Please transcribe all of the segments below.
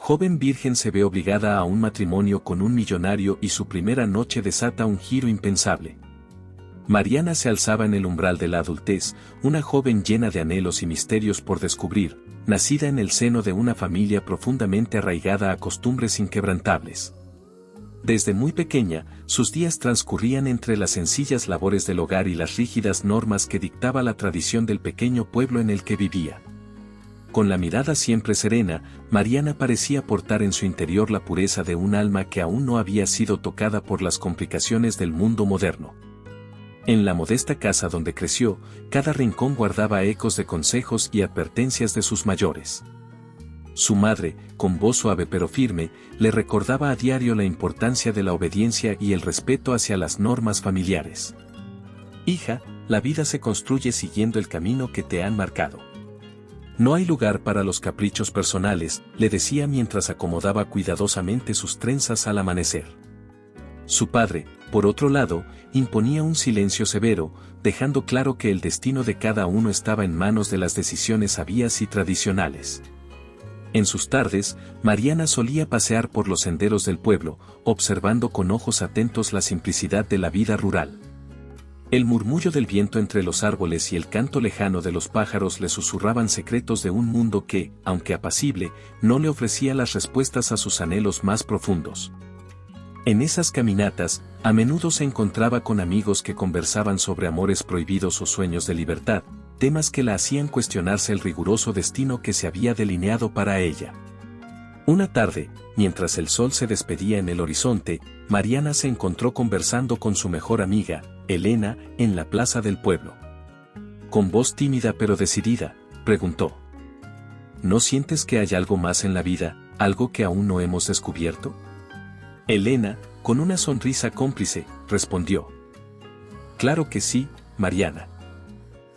joven virgen se ve obligada a un matrimonio con un millonario y su primera noche desata un giro impensable. Mariana se alzaba en el umbral de la adultez, una joven llena de anhelos y misterios por descubrir, nacida en el seno de una familia profundamente arraigada a costumbres inquebrantables. Desde muy pequeña, sus días transcurrían entre las sencillas labores del hogar y las rígidas normas que dictaba la tradición del pequeño pueblo en el que vivía. Con la mirada siempre serena, Mariana parecía portar en su interior la pureza de un alma que aún no había sido tocada por las complicaciones del mundo moderno. En la modesta casa donde creció, cada rincón guardaba ecos de consejos y advertencias de sus mayores. Su madre, con voz suave pero firme, le recordaba a diario la importancia de la obediencia y el respeto hacia las normas familiares. Hija, la vida se construye siguiendo el camino que te han marcado. No hay lugar para los caprichos personales, le decía mientras acomodaba cuidadosamente sus trenzas al amanecer. Su padre, por otro lado, imponía un silencio severo, dejando claro que el destino de cada uno estaba en manos de las decisiones sabias y tradicionales. En sus tardes, Mariana solía pasear por los senderos del pueblo, observando con ojos atentos la simplicidad de la vida rural. El murmullo del viento entre los árboles y el canto lejano de los pájaros le susurraban secretos de un mundo que, aunque apacible, no le ofrecía las respuestas a sus anhelos más profundos. En esas caminatas, a menudo se encontraba con amigos que conversaban sobre amores prohibidos o sueños de libertad, temas que la hacían cuestionarse el riguroso destino que se había delineado para ella. Una tarde, mientras el sol se despedía en el horizonte, Mariana se encontró conversando con su mejor amiga, Elena, en la plaza del pueblo. Con voz tímida pero decidida, preguntó: ¿No sientes que hay algo más en la vida, algo que aún no hemos descubierto? Elena, con una sonrisa cómplice, respondió: Claro que sí, Mariana.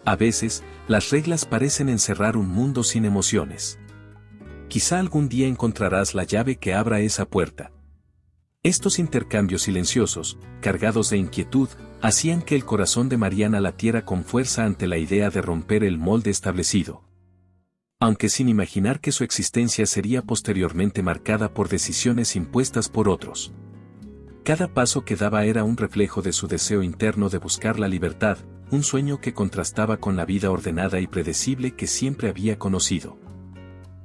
A veces, las reglas parecen encerrar un mundo sin emociones. Quizá algún día encontrarás la llave que abra esa puerta. Estos intercambios silenciosos, cargados de inquietud, hacían que el corazón de Mariana latiera con fuerza ante la idea de romper el molde establecido. Aunque sin imaginar que su existencia sería posteriormente marcada por decisiones impuestas por otros. Cada paso que daba era un reflejo de su deseo interno de buscar la libertad, un sueño que contrastaba con la vida ordenada y predecible que siempre había conocido.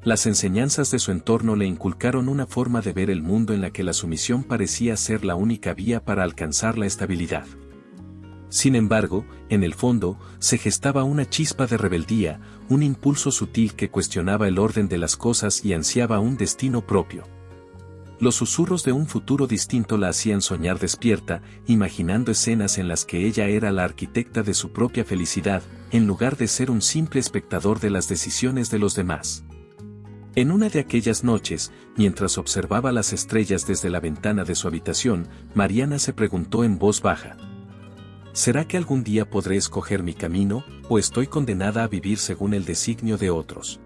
Las enseñanzas de su entorno le inculcaron una forma de ver el mundo en la que la sumisión parecía ser la única vía para alcanzar la estabilidad. Sin embargo, en el fondo, se gestaba una chispa de rebeldía, un impulso sutil que cuestionaba el orden de las cosas y ansiaba un destino propio. Los susurros de un futuro distinto la hacían soñar despierta, imaginando escenas en las que ella era la arquitecta de su propia felicidad, en lugar de ser un simple espectador de las decisiones de los demás. En una de aquellas noches, mientras observaba las estrellas desde la ventana de su habitación, Mariana se preguntó en voz baja: ¿será que algún día podré escoger mi camino, o estoy condenada a vivir según el designio de otros?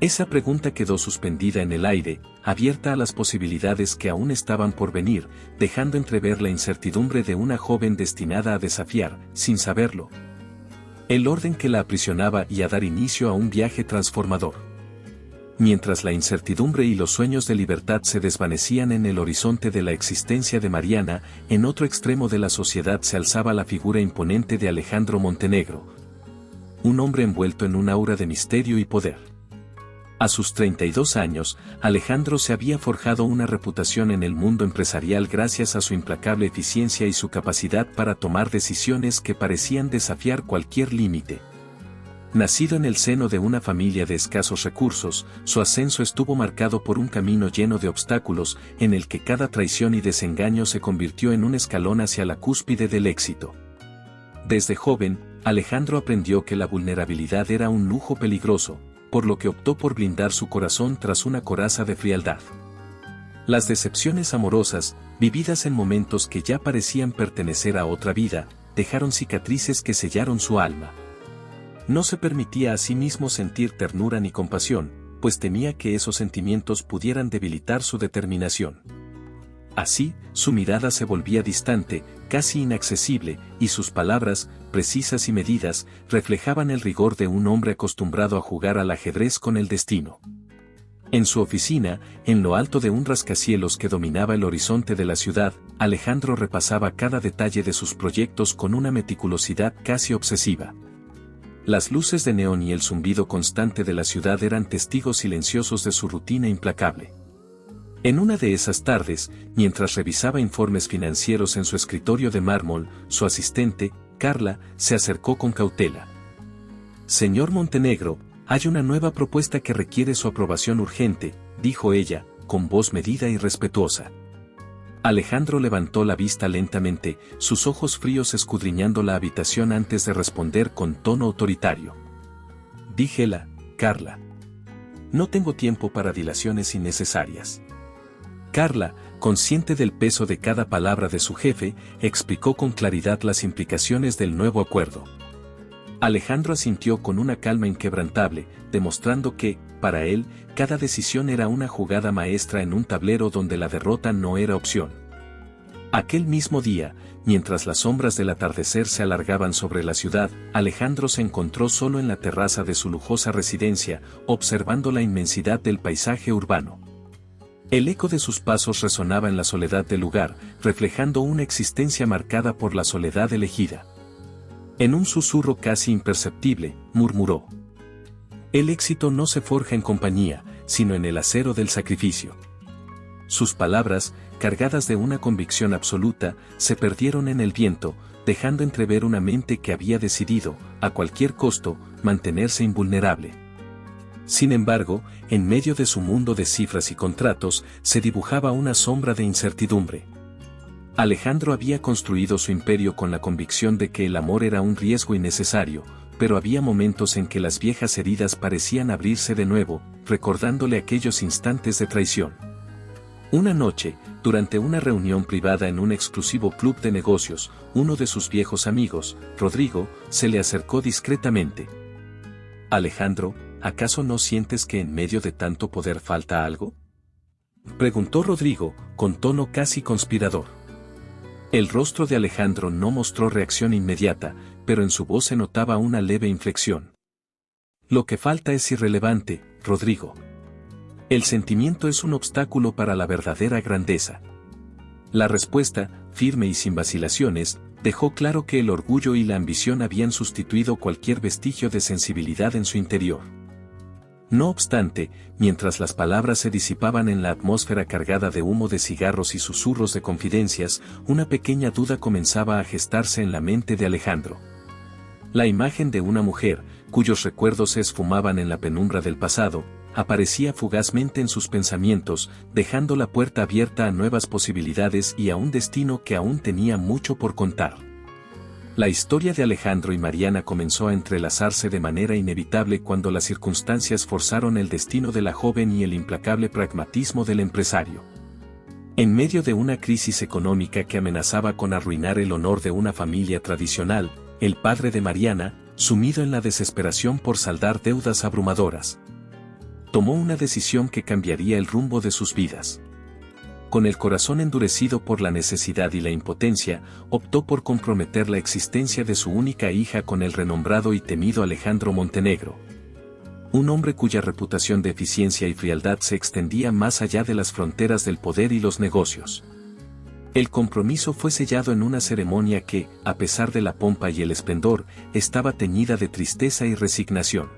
Esa pregunta quedó suspendida en el aire, abierta a las posibilidades que aún estaban por venir, dejando entrever la incertidumbre de una joven destinada a desafiar, sin saberlo, el orden que la aprisionaba y a dar inicio a un viaje transformador. Mientras la incertidumbre y los sueños de libertad se desvanecían en el horizonte de la existencia de Mariana, en otro extremo de la sociedad se alzaba la figura imponente de Alejandro Montenegro, un hombre envuelto en un aura de misterio y poder. A sus 32 años, Alejandro se había forjado una reputación en el mundo empresarial gracias a su implacable eficiencia y su capacidad para tomar decisiones que parecían desafiar cualquier límite. Nacido en el seno de una familia de escasos recursos, su ascenso estuvo marcado por un camino lleno de obstáculos, en el que cada traición y desengaño se convirtió en un escalón hacia la cúspide del éxito. Desde joven, Alejandro aprendió que la vulnerabilidad era un lujo peligroso, por lo que optó por blindar su corazón tras una coraza de frialdad. Las decepciones amorosas, vividas en momentos que ya parecían pertenecer a otra vida, dejaron cicatrices que sellaron su alma. No se permitía a sí mismo sentir ternura ni compasión, pues temía que esos sentimientos pudieran debilitar su determinación. Así, su mirada se volvía distante, casi inaccesible, y sus palabras, precisas y medidas, reflejaban el rigor de un hombre acostumbrado a jugar al ajedrez con el destino. En su oficina, en lo alto de un rascacielos que dominaba el horizonte de la ciudad, Alejandro repasaba cada detalle de sus proyectos con una meticulosidad casi obsesiva. Las luces de neón y el zumbido constante de la ciudad eran testigos silenciosos de su rutina implacable. En una de esas tardes, mientras revisaba informes financieros en su escritorio de mármol, su asistente, Carla, se acercó con cautela. «Señor Montenegro, hay una nueva propuesta que requiere su aprobación urgente», dijo ella, con voz medida y respetuosa. Alejandro levantó la vista lentamente, sus ojos fríos escudriñando la habitación antes de responder con tono autoritario. «Díjela, Carla. No tengo tiempo para dilaciones innecesarias». Carla, consciente del peso de cada palabra de su jefe, explicó con claridad las implicaciones del nuevo acuerdo. Alejandro asintió con una calma inquebrantable, demostrando que, para él, cada decisión era una jugada maestra en un tablero donde la derrota no era opción. Aquel mismo día, mientras las sombras del atardecer se alargaban sobre la ciudad, Alejandro se encontró solo en la terraza de su lujosa residencia, observando la inmensidad del paisaje urbano. El eco de sus pasos resonaba en la soledad del lugar, reflejando una existencia marcada por la soledad elegida. En un susurro casi imperceptible, murmuró: «El éxito no se forja en compañía, sino en el acero del sacrificio». Sus palabras, cargadas de una convicción absoluta, se perdieron en el viento, dejando entrever una mente que había decidido, a cualquier costo, mantenerse invulnerable. Sin embargo, en medio de su mundo de cifras y contratos, se dibujaba una sombra de incertidumbre. Alejandro había construido su imperio con la convicción de que el amor era un riesgo innecesario, pero había momentos en que las viejas heridas parecían abrirse de nuevo, recordándole aquellos instantes de traición. Una noche, durante una reunión privada en un exclusivo club de negocios, uno de sus viejos amigos, Rodrigo, se le acercó discretamente. «Alejandro, ¿acaso no sientes que en medio de tanto poder falta algo?», preguntó Rodrigo, con tono casi conspirador. El rostro de Alejandro no mostró reacción inmediata, pero en su voz se notaba una leve inflexión. «Lo que falta es irrelevante, Rodrigo. El sentimiento es un obstáculo para la verdadera grandeza». La respuesta, firme y sin vacilaciones, dejó claro que el orgullo y la ambición habían sustituido cualquier vestigio de sensibilidad en su interior. No obstante, mientras las palabras se disipaban en la atmósfera cargada de humo de cigarros y susurros de confidencias, una pequeña duda comenzaba a gestarse en la mente de Alejandro. La imagen de una mujer, cuyos recuerdos se esfumaban en la penumbra del pasado, aparecía fugazmente en sus pensamientos, dejando la puerta abierta a nuevas posibilidades y a un destino que aún tenía mucho por contar. La historia de Alejandro y Mariana comenzó a entrelazarse de manera inevitable cuando las circunstancias forzaron el destino de la joven y el implacable pragmatismo del empresario. En medio de una crisis económica que amenazaba con arruinar el honor de una familia tradicional, el padre de Mariana, sumido en la desesperación por saldar deudas abrumadoras, tomó una decisión que cambiaría el rumbo de sus vidas. Con el corazón endurecido por la necesidad y la impotencia, optó por comprometer la existencia de su única hija con el renombrado y temido Alejandro Montenegro. Un hombre cuya reputación de eficiencia y frialdad se extendía más allá de las fronteras del poder y los negocios. El compromiso fue sellado en una ceremonia que, a pesar de la pompa y el esplendor, estaba teñida de tristeza y resignación.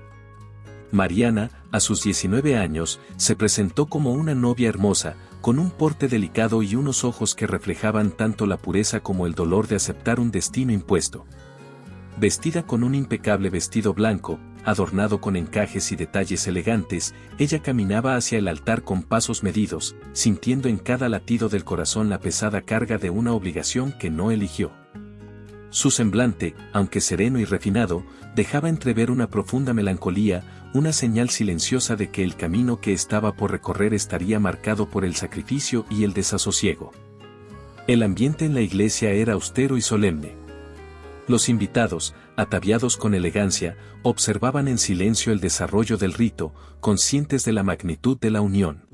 Mariana, a sus 19 años, se presentó como una novia hermosa, con un porte delicado y unos ojos que reflejaban tanto la pureza como el dolor de aceptar un destino impuesto. Vestida con un impecable vestido blanco, adornado con encajes y detalles elegantes, ella caminaba hacia el altar con pasos medidos, sintiendo en cada latido del corazón la pesada carga de una obligación que no eligió. Su semblante, aunque sereno y refinado, dejaba entrever una profunda melancolía, una señal silenciosa de que el camino que estaba por recorrer estaría marcado por el sacrificio y el desasosiego. El ambiente en la iglesia era austero y solemne. Los invitados, ataviados con elegancia, observaban en silencio el desarrollo del rito, conscientes de la magnitud de la unión.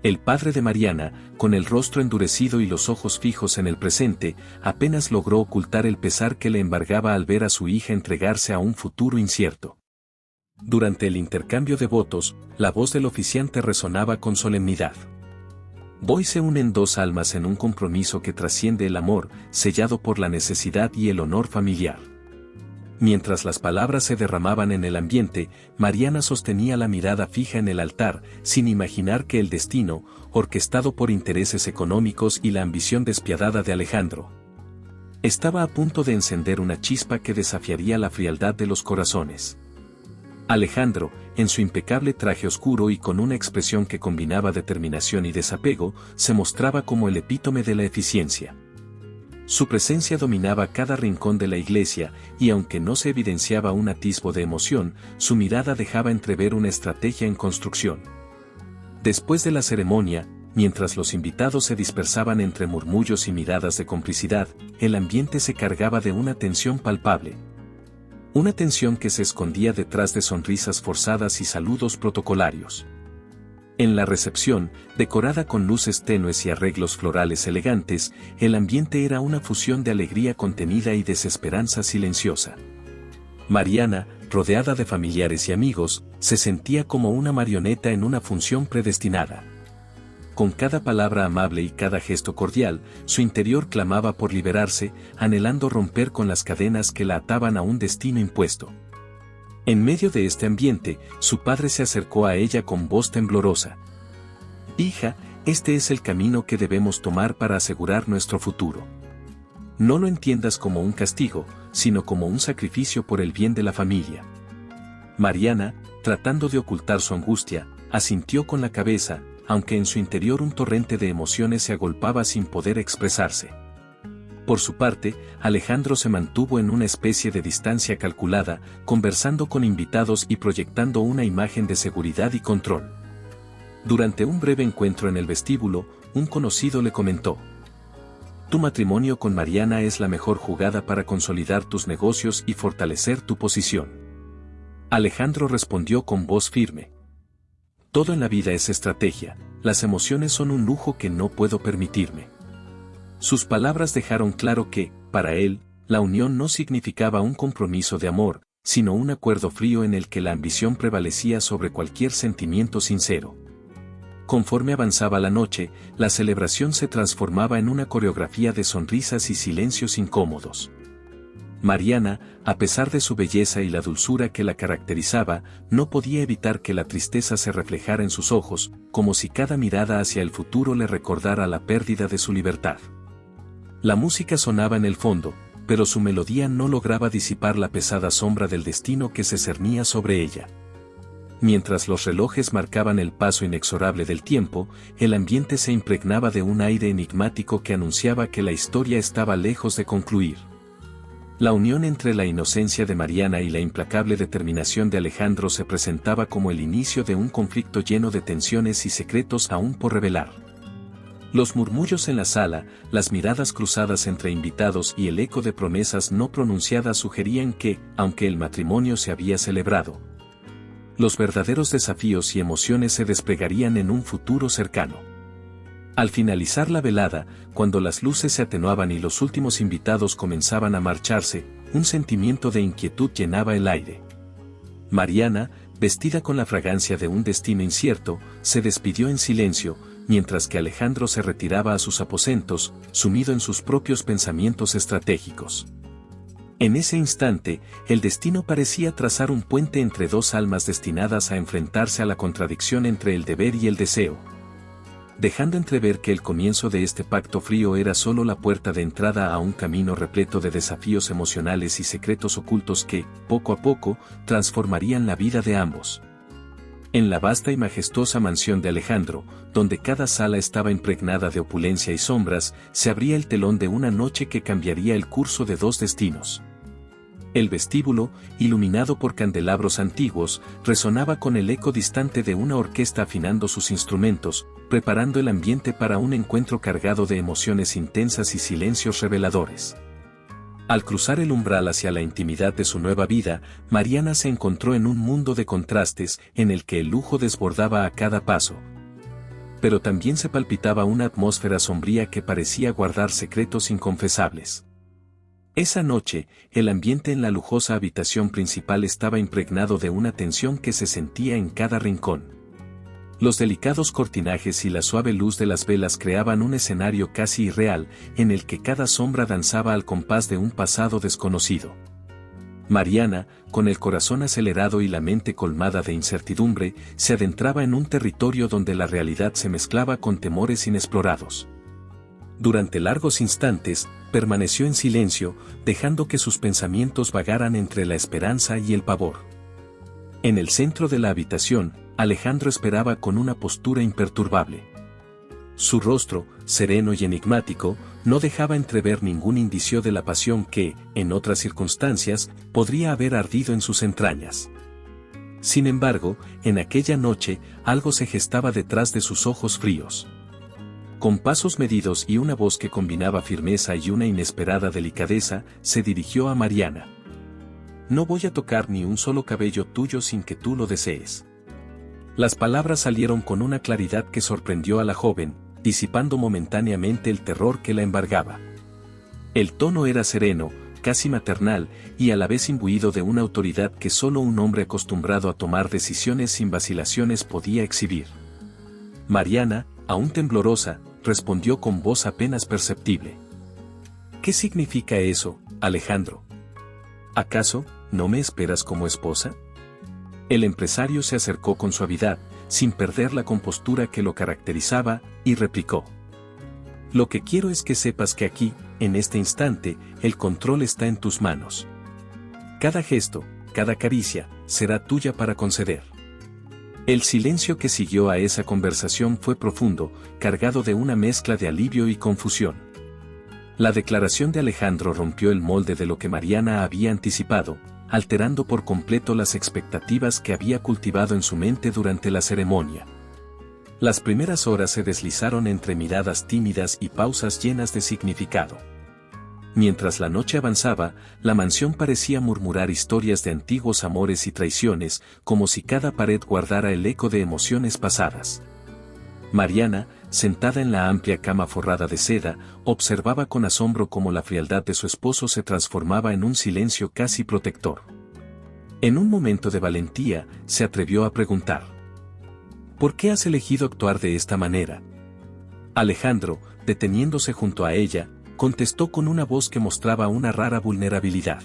El padre de Mariana, con el rostro endurecido y los ojos fijos en el presente, apenas logró ocultar el pesar que le embargaba al ver a su hija entregarse a un futuro incierto. Durante el intercambio de votos, la voz del oficiante resonaba con solemnidad. Hoy se unen dos almas en un compromiso que trasciende el amor, sellado por la necesidad y el honor familiar. Mientras las palabras se derramaban en el ambiente, Mariana sostenía la mirada fija en el altar, sin imaginar que el destino, orquestado por intereses económicos y la ambición despiadada de Alejandro, estaba a punto de encender una chispa que desafiaría la frialdad de los corazones. Alejandro, en su impecable traje oscuro y con una expresión que combinaba determinación y desapego, se mostraba como el epítome de la eficiencia. Su presencia dominaba cada rincón de la iglesia, y aunque no se evidenciaba un atisbo de emoción, su mirada dejaba entrever una estrategia en construcción. Después de la ceremonia, mientras los invitados se dispersaban entre murmullos y miradas de complicidad, el ambiente se cargaba de una tensión palpable. Una tensión que se escondía detrás de sonrisas forzadas y saludos protocolarios. En la recepción, decorada con luces tenues y arreglos florales elegantes, el ambiente era una fusión de alegría contenida y desesperanza silenciosa. Mariana, rodeada de familiares y amigos, se sentía como una marioneta en una función predestinada. Con cada palabra amable y cada gesto cordial, su interior clamaba por liberarse, anhelando romper con las cadenas que la ataban a un destino impuesto. En medio de este ambiente, su padre se acercó a ella con voz temblorosa. «Hija, este es el camino que debemos tomar para asegurar nuestro futuro. No lo entiendas como un castigo, sino como un sacrificio por el bien de la familia». Mariana, tratando de ocultar su angustia, asintió con la cabeza, aunque en su interior un torrente de emociones se agolpaba sin poder expresarse. Por su parte, Alejandro se mantuvo en una especie de distancia calculada, conversando con invitados y proyectando una imagen de seguridad y control. Durante un breve encuentro en el vestíbulo, un conocido le comentó: «Tu matrimonio con Mariana es la mejor jugada para consolidar tus negocios y fortalecer tu posición». Alejandro respondió con voz firme: «Todo en la vida es estrategia, las emociones son un lujo que no puedo permitirme». Sus palabras dejaron claro que, para él, la unión no significaba un compromiso de amor, sino un acuerdo frío en el que la ambición prevalecía sobre cualquier sentimiento sincero. Conforme avanzaba la noche, la celebración se transformaba en una coreografía de sonrisas y silencios incómodos. Mariana, a pesar de su belleza y la dulzura que la caracterizaba, no podía evitar que la tristeza se reflejara en sus ojos, como si cada mirada hacia el futuro le recordara la pérdida de su libertad. La música sonaba en el fondo, pero su melodía no lograba disipar la pesada sombra del destino que se cernía sobre ella. Mientras los relojes marcaban el paso inexorable del tiempo, el ambiente se impregnaba de un aire enigmático que anunciaba que la historia estaba lejos de concluir. La unión entre la inocencia de Mariana y la implacable determinación de Alejandro se presentaba como el inicio de un conflicto lleno de tensiones y secretos aún por revelar. Los murmullos en la sala, las miradas cruzadas entre invitados y el eco de promesas no pronunciadas sugerían que, aunque el matrimonio se había celebrado, los verdaderos desafíos y emociones se desplegarían en un futuro cercano. Al finalizar la velada, cuando las luces se atenuaban y los últimos invitados comenzaban a marcharse, un sentimiento de inquietud llenaba el aire. Mariana, vestida con la fragancia de un destino incierto, se despidió en silencio, mientras que Alejandro se retiraba a sus aposentos, sumido en sus propios pensamientos estratégicos. En ese instante, el destino parecía trazar un puente entre dos almas destinadas a enfrentarse a la contradicción entre el deber y el deseo, dejando entrever que el comienzo de este pacto frío era solo la puerta de entrada a un camino repleto de desafíos emocionales y secretos ocultos que, poco a poco, transformarían la vida de ambos. En la vasta y majestuosa mansión de Alejandro, donde cada sala estaba impregnada de opulencia y sombras, se abría el telón de una noche que cambiaría el curso de dos destinos. El vestíbulo, iluminado por candelabros antiguos, resonaba con el eco distante de una orquesta afinando sus instrumentos, preparando el ambiente para un encuentro cargado de emociones intensas y silencios reveladores. Al cruzar el umbral hacia la intimidad de su nueva vida, Mariana se encontró en un mundo de contrastes en el que el lujo desbordaba a cada paso, pero también se palpitaba una atmósfera sombría que parecía guardar secretos inconfesables. Esa noche, el ambiente en la lujosa habitación principal estaba impregnado de una tensión que se sentía en cada rincón. Los delicados cortinajes y la suave luz de las velas creaban un escenario casi irreal, en el que cada sombra danzaba al compás de un pasado desconocido. Mariana, con el corazón acelerado y la mente colmada de incertidumbre, se adentraba en un territorio donde la realidad se mezclaba con temores inexplorados. Durante largos instantes, permaneció en silencio, dejando que sus pensamientos vagaran entre la esperanza y el pavor. En el centro de la habitación, Alejandro esperaba con una postura imperturbable. Su rostro, sereno y enigmático, no dejaba entrever ningún indicio de la pasión que, en otras circunstancias, podría haber ardido en sus entrañas. Sin embargo, en aquella noche, algo se gestaba detrás de sus ojos fríos. Con pasos medidos y una voz que combinaba firmeza y una inesperada delicadeza, se dirigió a Mariana. «No voy a tocar ni un solo cabello tuyo sin que tú lo desees». Las palabras salieron con una claridad que sorprendió a la joven, disipando momentáneamente el terror que la embargaba. El tono era sereno, casi maternal, y a la vez imbuido de una autoridad que solo un hombre acostumbrado a tomar decisiones sin vacilaciones podía exhibir. Mariana, aún temblorosa, respondió con voz apenas perceptible. «¿Qué significa eso, Alejandro? ¿Acaso, no me esperas como esposa?» El empresario se acercó con suavidad, sin perder la compostura que lo caracterizaba, y replicó. «Lo que quiero es que sepas que aquí, en este instante, el control está en tus manos. Cada gesto, cada caricia, será tuya para conceder». El silencio que siguió a esa conversación fue profundo, cargado de una mezcla de alivio y confusión. La declaración de Alejandro rompió el molde de lo que Mariana había anticipado, alterando por completo las expectativas que había cultivado en su mente durante la ceremonia. Las primeras horas se deslizaron entre miradas tímidas y pausas llenas de significado. Mientras la noche avanzaba, la mansión parecía murmurar historias de antiguos amores y traiciones, como si cada pared guardara el eco de emociones pasadas. Mariana, sentada en la amplia cama forrada de seda, observaba con asombro cómo la frialdad de su esposo se transformaba en un silencio casi protector. En un momento de valentía, se atrevió a preguntar: «¿Por qué has elegido actuar de esta manera?». Alejandro, deteniéndose junto a ella, contestó con una voz que mostraba una rara vulnerabilidad.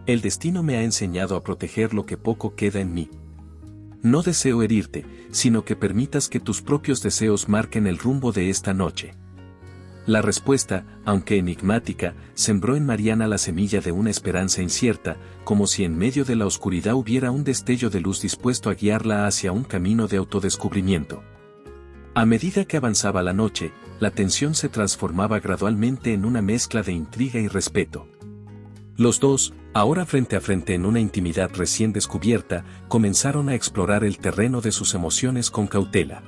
«El destino me ha enseñado a proteger lo que poco queda en mí. No deseo herirte, sino que permitas que tus propios deseos marquen el rumbo de esta noche». La respuesta, aunque enigmática, sembró en Mariana la semilla de una esperanza incierta, como si en medio de la oscuridad hubiera un destello de luz dispuesto a guiarla hacia un camino de autodescubrimiento. A medida que avanzaba la noche, la tensión se transformaba gradualmente en una mezcla de intriga y respeto. Los dos, ahora frente a frente en una intimidad recién descubierta, comenzaron a explorar el terreno de sus emociones con cautela.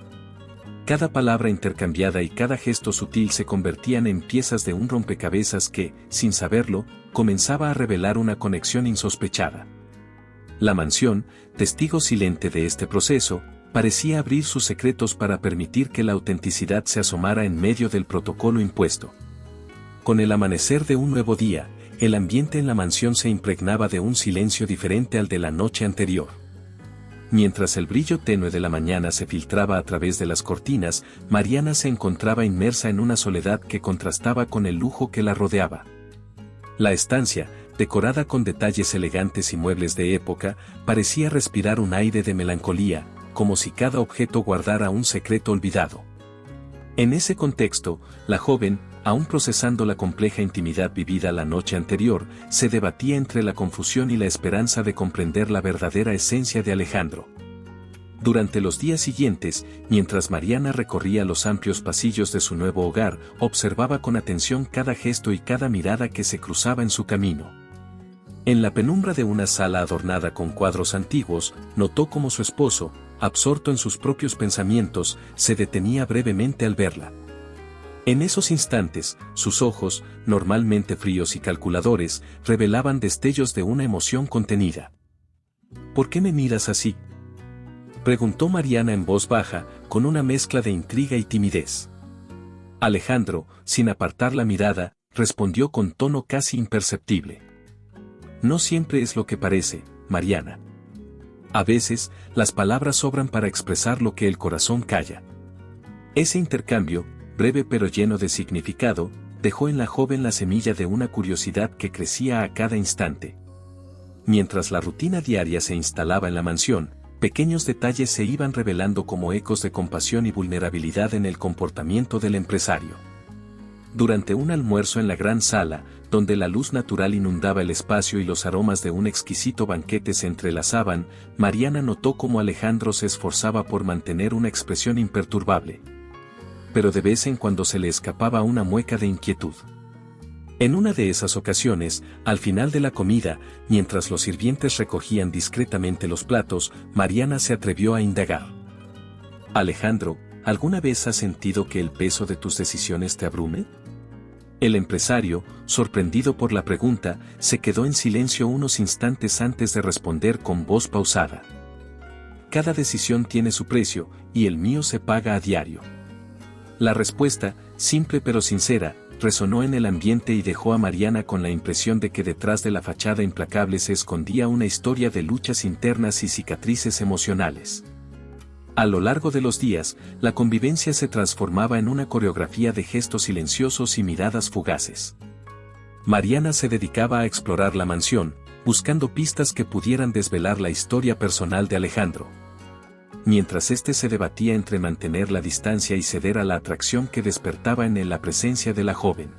Cada palabra intercambiada y cada gesto sutil se convertían en piezas de un rompecabezas que, sin saberlo, comenzaba a revelar una conexión insospechada. La mansión, testigo silente de este proceso, parecía abrir sus secretos para permitir que la autenticidad se asomara en medio del protocolo impuesto. Con el amanecer de un nuevo día, el ambiente en la mansión se impregnaba de un silencio diferente al de la noche anterior. Mientras el brillo tenue de la mañana se filtraba a través de las cortinas, Mariana se encontraba inmersa en una soledad que contrastaba con el lujo que la rodeaba. La estancia, decorada con detalles elegantes y muebles de época, parecía respirar un aire de melancolía, como si cada objeto guardara un secreto olvidado. En ese contexto, la joven, aún procesando la compleja intimidad vivida la noche anterior, se debatía entre la confusión y la esperanza de comprender la verdadera esencia de Alejandro. Durante los días siguientes, mientras Mariana recorría los amplios pasillos de su nuevo hogar, observaba con atención cada gesto y cada mirada que se cruzaba en su camino. En la penumbra de una sala adornada con cuadros antiguos, notó cómo su esposo, absorto en sus propios pensamientos, se detenía brevemente al verla. En esos instantes, sus ojos, normalmente fríos y calculadores, revelaban destellos de una emoción contenida. «¿Por qué me miras así?», preguntó Mariana en voz baja, con una mezcla de intriga y timidez. Alejandro, sin apartar la mirada, respondió con tono casi imperceptible. No siempre es lo que parece, Mariana. A veces, las palabras sobran para expresar lo que el corazón calla. Ese intercambio, breve pero lleno de significado, dejó en la joven la semilla de una curiosidad que crecía a cada instante. Mientras la rutina diaria se instalaba en la mansión, pequeños detalles se iban revelando como ecos de compasión y vulnerabilidad en el comportamiento del empresario. Durante un almuerzo en la gran sala, donde la luz natural inundaba el espacio y los aromas de un exquisito banquete se entrelazaban, Mariana notó cómo Alejandro se esforzaba por mantener una expresión imperturbable. Pero de vez en cuando se le escapaba una mueca de inquietud. En una de esas ocasiones, al final de la comida, mientras los sirvientes recogían discretamente los platos, Mariana se atrevió a indagar. Alejandro, ¿alguna vez has sentido que el peso de tus decisiones te abrume? El empresario, sorprendido por la pregunta, se quedó en silencio unos instantes antes de responder con voz pausada. Cada decisión tiene su precio, y el mío se paga a diario. La respuesta, simple pero sincera, resonó en el ambiente y dejó a Mariana con la impresión de que detrás de la fachada implacable se escondía una historia de luchas internas y cicatrices emocionales. A lo largo de los días, la convivencia se transformaba en una coreografía de gestos silenciosos y miradas fugaces. Mariana se dedicaba a explorar la mansión, buscando pistas que pudieran desvelar la historia personal de Alejandro. Mientras éste se debatía entre mantener la distancia y ceder a la atracción que despertaba en él la presencia de la joven.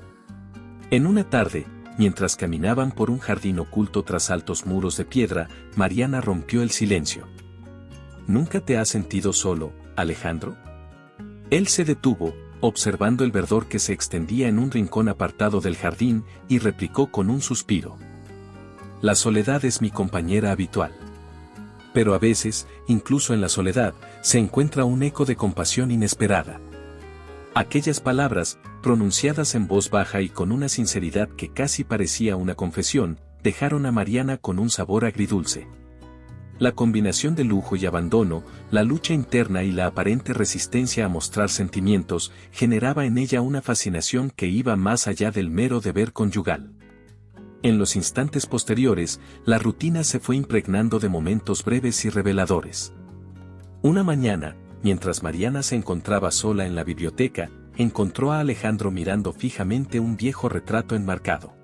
En una tarde, mientras caminaban por un jardín oculto tras altos muros de piedra, Mariana rompió el silencio. ¿Nunca te has sentido solo, Alejandro? Él se detuvo, observando el verdor que se extendía en un rincón apartado del jardín, y replicó con un suspiro. La soledad es mi compañera habitual. Pero a veces, incluso en la soledad, se encuentra un eco de compasión inesperada. Aquellas palabras, pronunciadas en voz baja y con una sinceridad que casi parecía una confesión, dejaron a Mariana con un sabor agridulce. La combinación de lujo y abandono, la lucha interna y la aparente resistencia a mostrar sentimientos, generaba en ella una fascinación que iba más allá del mero deber conyugal. En los instantes posteriores, la rutina se fue impregnando de momentos breves y reveladores. Una mañana, mientras Mariana se encontraba sola en la biblioteca, encontró a Alejandro mirando fijamente un viejo retrato enmarcado.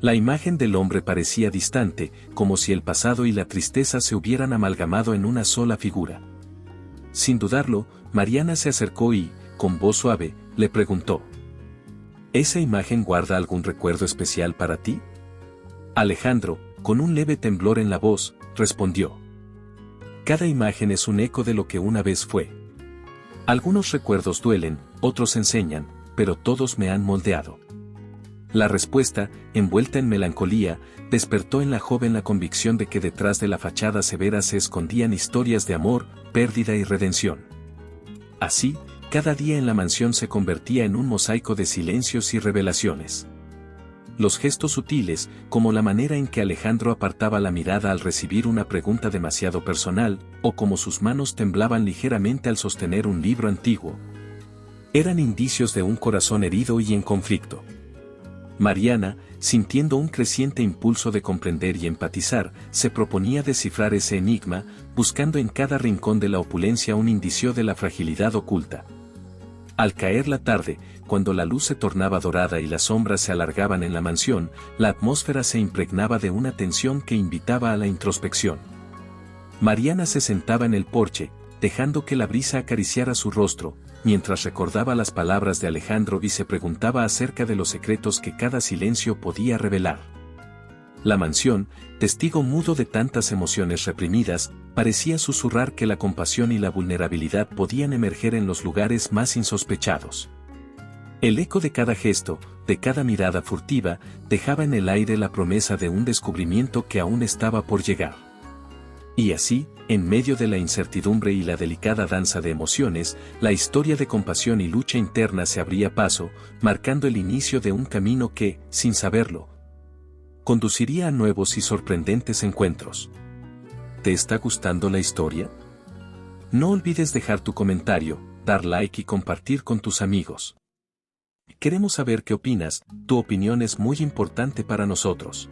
La imagen del hombre parecía distante, como si el pasado y la tristeza se hubieran amalgamado en una sola figura. Sin dudarlo, Mariana se acercó y, con voz suave, le preguntó: ¿Esa imagen guarda algún recuerdo especial para ti? Alejandro, con un leve temblor en la voz, respondió: Cada imagen es un eco de lo que una vez fue. Algunos recuerdos duelen, otros enseñan, pero todos me han moldeado. La respuesta, envuelta en melancolía, despertó en la joven la convicción de que detrás de la fachada severa se escondían historias de amor, pérdida y redención. Así, cada día en la mansión se convertía en un mosaico de silencios y revelaciones. Los gestos sutiles, como la manera en que Alejandro apartaba la mirada al recibir una pregunta demasiado personal, o como sus manos temblaban ligeramente al sostener un libro antiguo, eran indicios de un corazón herido y en conflicto. Mariana, sintiendo un creciente impulso de comprender y empatizar, se proponía descifrar ese enigma, buscando en cada rincón de la opulencia un indicio de la fragilidad oculta. Al caer la tarde, cuando la luz se tornaba dorada y las sombras se alargaban en la mansión, la atmósfera se impregnaba de una tensión que invitaba a la introspección. Mariana se sentaba en el porche, dejando que la brisa acariciara su rostro, mientras recordaba las palabras de Alejandro y se preguntaba acerca de los secretos que cada silencio podía revelar. La mansión, testigo mudo de tantas emociones reprimidas, parecía susurrar que la compasión y la vulnerabilidad podían emerger en los lugares más insospechados. El eco de cada gesto, de cada mirada furtiva, dejaba en el aire la promesa de un descubrimiento que aún estaba por llegar. Y así, en medio de la incertidumbre y la delicada danza de emociones, la historia de compasión y lucha interna se abría paso, marcando el inicio de un camino que, sin saberlo, conduciría a nuevos y sorprendentes encuentros. ¿Te está gustando la historia? No olvides dejar tu comentario, dar like y compartir con tus amigos. Queremos saber qué opinas, tu opinión es muy importante para nosotros.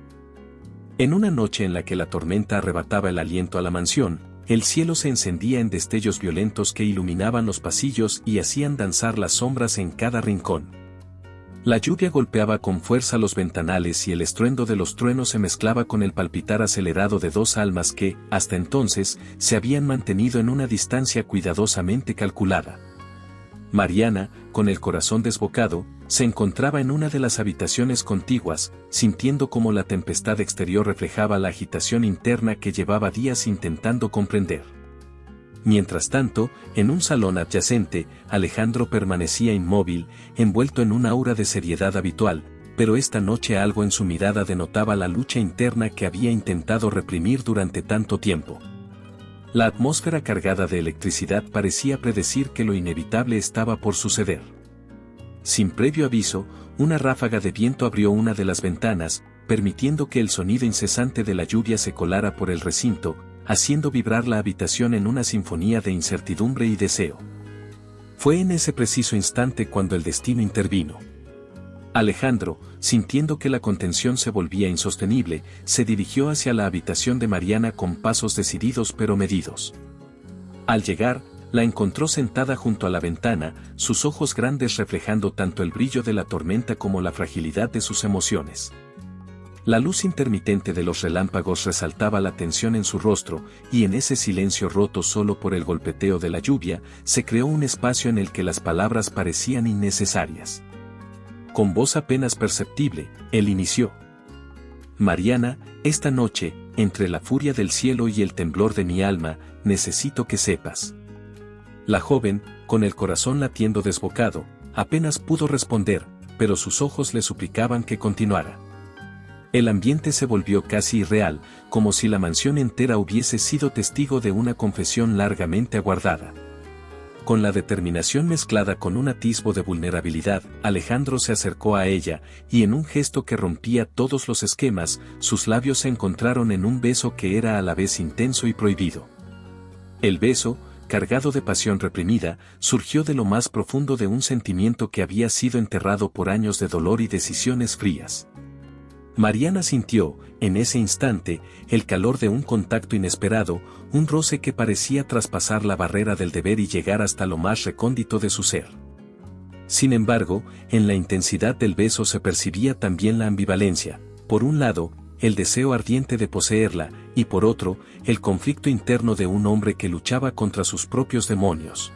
En una noche en la que la tormenta arrebataba el aliento a la mansión, el cielo se encendía en destellos violentos que iluminaban los pasillos y hacían danzar las sombras en cada rincón. La lluvia golpeaba con fuerza los ventanales y el estruendo de los truenos se mezclaba con el palpitar acelerado de dos almas que, hasta entonces, se habían mantenido en una distancia cuidadosamente calculada. Mariana, con el corazón desbocado, se encontraba en una de las habitaciones contiguas, sintiendo cómo la tempestad exterior reflejaba la agitación interna que llevaba días intentando comprender. Mientras tanto, en un salón adyacente, Alejandro permanecía inmóvil, envuelto en un aura de seriedad habitual, pero esta noche algo en su mirada denotaba la lucha interna que había intentado reprimir durante tanto tiempo. La atmósfera cargada de electricidad parecía predecir que lo inevitable estaba por suceder. Sin previo aviso, una ráfaga de viento abrió una de las ventanas, permitiendo que el sonido incesante de la lluvia se colara por el recinto, haciendo vibrar la habitación en una sinfonía de incertidumbre y deseo. Fue en ese preciso instante cuando el destino intervino. Alejandro, sintiendo que la contención se volvía insostenible, se dirigió hacia la habitación de Mariana con pasos decididos pero medidos. Al llegar, la encontró sentada junto a la ventana, sus ojos grandes reflejando tanto el brillo de la tormenta como la fragilidad de sus emociones. La luz intermitente de los relámpagos resaltaba la tensión en su rostro, y en ese silencio roto solo por el golpeteo de la lluvia, se creó un espacio en el que las palabras parecían innecesarias. Con voz apenas perceptible, él inició. Mariana, esta noche, entre la furia del cielo y el temblor de mi alma, necesito que sepas. La joven, con el corazón latiendo desbocado, apenas pudo responder, pero sus ojos le suplicaban que continuara. El ambiente se volvió casi irreal, como si la mansión entera hubiese sido testigo de una confesión largamente aguardada. Con la determinación mezclada con un atisbo de vulnerabilidad, Alejandro se acercó a ella, y en un gesto que rompía todos los esquemas, sus labios se encontraron en un beso que era a la vez intenso y prohibido. El beso, cargado de pasión reprimida, surgió de lo más profundo de un sentimiento que había sido enterrado por años de dolor y decisiones frías. Mariana sintió, en ese instante, el calor de un contacto inesperado, un roce que parecía traspasar la barrera del deber y llegar hasta lo más recóndito de su ser. Sin embargo, en la intensidad del beso se percibía también la ambivalencia, por un lado, el deseo ardiente de poseerla, y por otro, el conflicto interno de un hombre que luchaba contra sus propios demonios.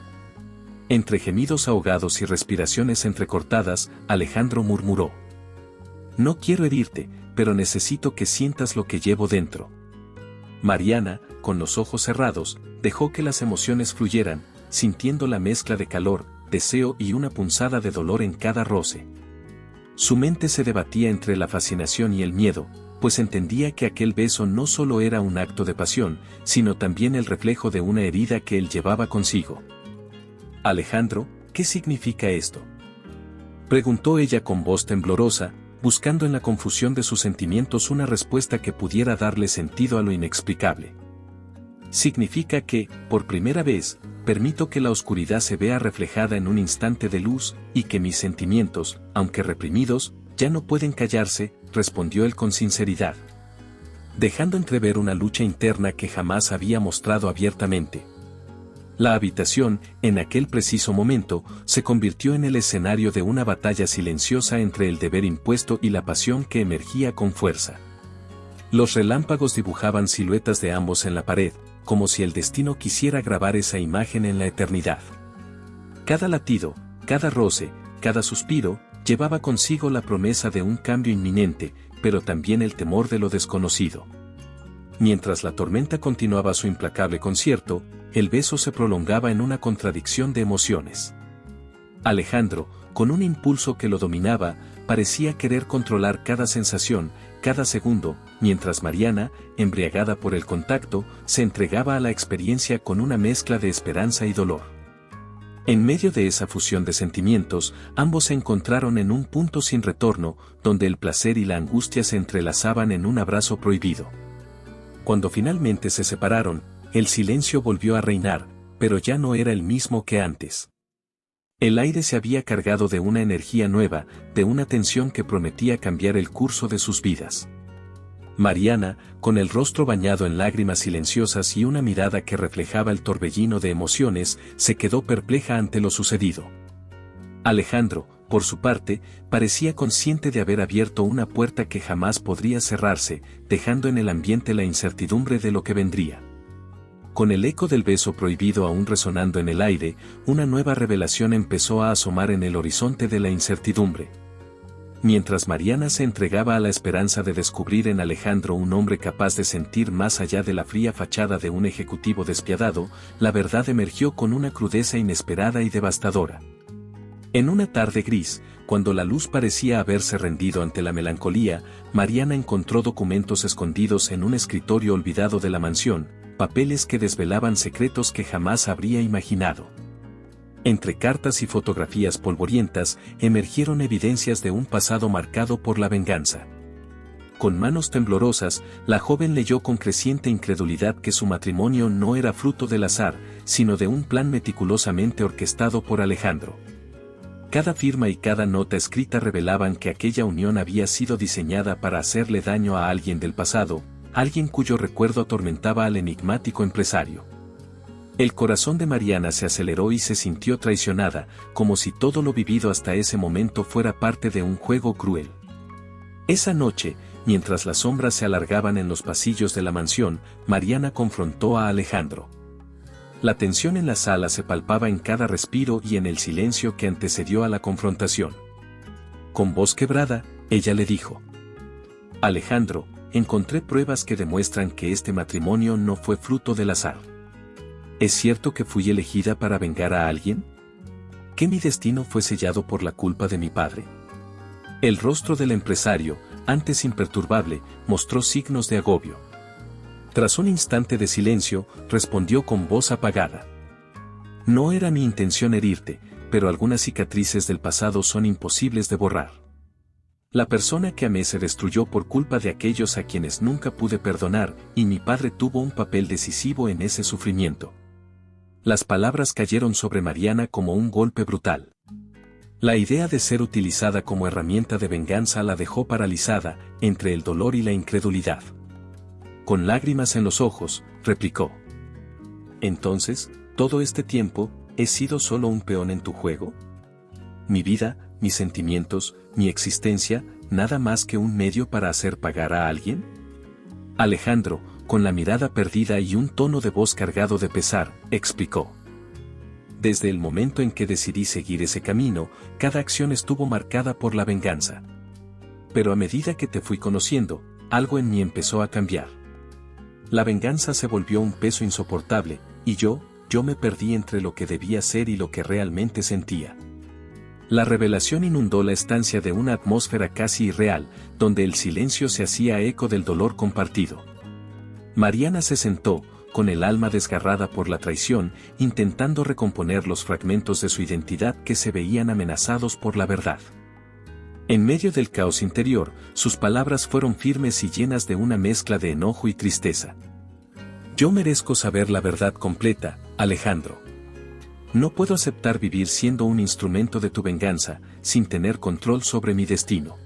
Entre gemidos ahogados y respiraciones entrecortadas, Alejandro murmuró: «No quiero herirte, pero necesito que sientas lo que llevo dentro». Mariana, con los ojos cerrados, dejó que las emociones fluyeran, sintiendo la mezcla de calor, deseo y una punzada de dolor en cada roce. Su mente se debatía entre la fascinación y el miedo, pues entendía que aquel beso no solo era un acto de pasión, sino también el reflejo de una herida que él llevaba consigo. «Alejandro, ¿qué significa esto?», preguntó ella con voz temblorosa, buscando en la confusión de sus sentimientos una respuesta que pudiera darle sentido a lo inexplicable. «Significa que, por primera vez, permito que la oscuridad se vea reflejada en un instante de luz, y que mis sentimientos, aunque reprimidos, ya no pueden callarse», respondió él con sinceridad, dejando entrever una lucha interna que jamás había mostrado abiertamente. La habitación, en aquel preciso momento, se convirtió en el escenario de una batalla silenciosa entre el deber impuesto y la pasión que emergía con fuerza. Los relámpagos dibujaban siluetas de ambos en la pared, como si el destino quisiera grabar esa imagen en la eternidad. Cada latido, cada roce, cada suspiro, llevaba consigo la promesa de un cambio inminente, pero también el temor de lo desconocido. Mientras la tormenta continuaba su implacable concierto, el beso se prolongaba en una contradicción de emociones. Alejandro, con un impulso que lo dominaba, parecía querer controlar cada sensación, cada segundo, mientras Mariana, embriagada por el contacto, se entregaba a la experiencia con una mezcla de esperanza y dolor. En medio de esa fusión de sentimientos, ambos se encontraron en un punto sin retorno, donde el placer y la angustia se entrelazaban en un abrazo prohibido. Cuando finalmente se separaron, el silencio volvió a reinar, pero ya no era el mismo que antes. El aire se había cargado de una energía nueva, de una tensión que prometía cambiar el curso de sus vidas. Mariana, con el rostro bañado en lágrimas silenciosas y una mirada que reflejaba el torbellino de emociones, se quedó perpleja ante lo sucedido. Alejandro, por su parte, parecía consciente de haber abierto una puerta que jamás podría cerrarse, dejando en el ambiente la incertidumbre de lo que vendría. Con el eco del beso prohibido aún resonando en el aire, una nueva revelación empezó a asomar en el horizonte de la incertidumbre. Mientras Mariana se entregaba a la esperanza de descubrir en Alejandro un hombre capaz de sentir más allá de la fría fachada de un ejecutivo despiadado, la verdad emergió con una crudeza inesperada y devastadora. En una tarde gris, cuando la luz parecía haberse rendido ante la melancolía, Mariana encontró documentos escondidos en un escritorio olvidado de la mansión, papeles que desvelaban secretos que jamás habría imaginado. Entre cartas y fotografías polvorientas, emergieron evidencias de un pasado marcado por la venganza. Con manos temblorosas, la joven leyó con creciente incredulidad que su matrimonio no era fruto del azar, sino de un plan meticulosamente orquestado por Alejandro. Cada firma y cada nota escrita revelaban que aquella unión había sido diseñada para hacerle daño a alguien del pasado, alguien cuyo recuerdo atormentaba al enigmático empresario. El corazón de Mariana se aceleró y se sintió traicionada, como si todo lo vivido hasta ese momento fuera parte de un juego cruel. Esa noche, mientras las sombras se alargaban en los pasillos de la mansión, Mariana confrontó a Alejandro. La tensión en la sala se palpaba en cada respiro y en el silencio que antecedió a la confrontación. Con voz quebrada, ella le dijo: Alejandro, encontré pruebas que demuestran que este matrimonio no fue fruto del azar. ¿Es cierto que fui elegida para vengar a alguien? ¿Que mi destino fue sellado por la culpa de mi padre? El rostro del empresario, antes imperturbable, mostró signos de agobio. Tras un instante de silencio, respondió con voz apagada: No era mi intención herirte, pero algunas cicatrices del pasado son imposibles de borrar. La persona que amé se destruyó por culpa de aquellos a quienes nunca pude perdonar, y mi padre tuvo un papel decisivo en ese sufrimiento. Las palabras cayeron sobre Mariana como un golpe brutal. La idea de ser utilizada como herramienta de venganza la dejó paralizada, entre el dolor y la incredulidad. Con lágrimas en los ojos, replicó: Entonces, ¿todo este tiempo, he sido solo un peón en tu juego? Mi vida, mis sentimientos, mi existencia, nada más que un medio para hacer pagar a alguien. Alejandro, con la mirada perdida y un tono de voz cargado de pesar, explicó: Desde el momento en que decidí seguir ese camino, cada acción estuvo marcada por la venganza. Pero a medida que te fui conociendo, algo en mí empezó a cambiar. La venganza se volvió un peso insoportable, y yo me perdí entre lo que debía ser y lo que realmente sentía. La revelación inundó la estancia de una atmósfera casi irreal, donde el silencio se hacía eco del dolor compartido. Mariana se sentó, con el alma desgarrada por la traición, intentando recomponer los fragmentos de su identidad que se veían amenazados por la verdad. En medio del caos interior, sus palabras fueron firmes y llenas de una mezcla de enojo y tristeza. Yo merezco saber la verdad completa, Alejandro. No puedo aceptar vivir siendo un instrumento de tu venganza, sin tener control sobre mi destino.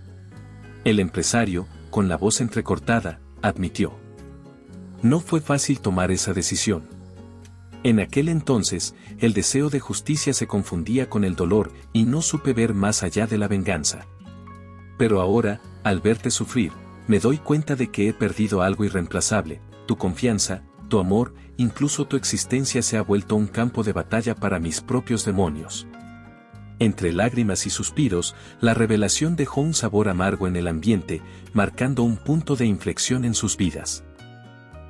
El empresario, con la voz entrecortada, admitió: No fue fácil tomar esa decisión. En aquel entonces, el deseo de justicia se confundía con el dolor y no supe ver más allá de la venganza. Pero ahora, al verte sufrir, me doy cuenta de que he perdido algo irreemplazable: tu confianza, tu amor, incluso tu existencia se ha vuelto un campo de batalla para mis propios demonios. Entre lágrimas y suspiros, la revelación dejó un sabor amargo en el ambiente, marcando un punto de inflexión en sus vidas.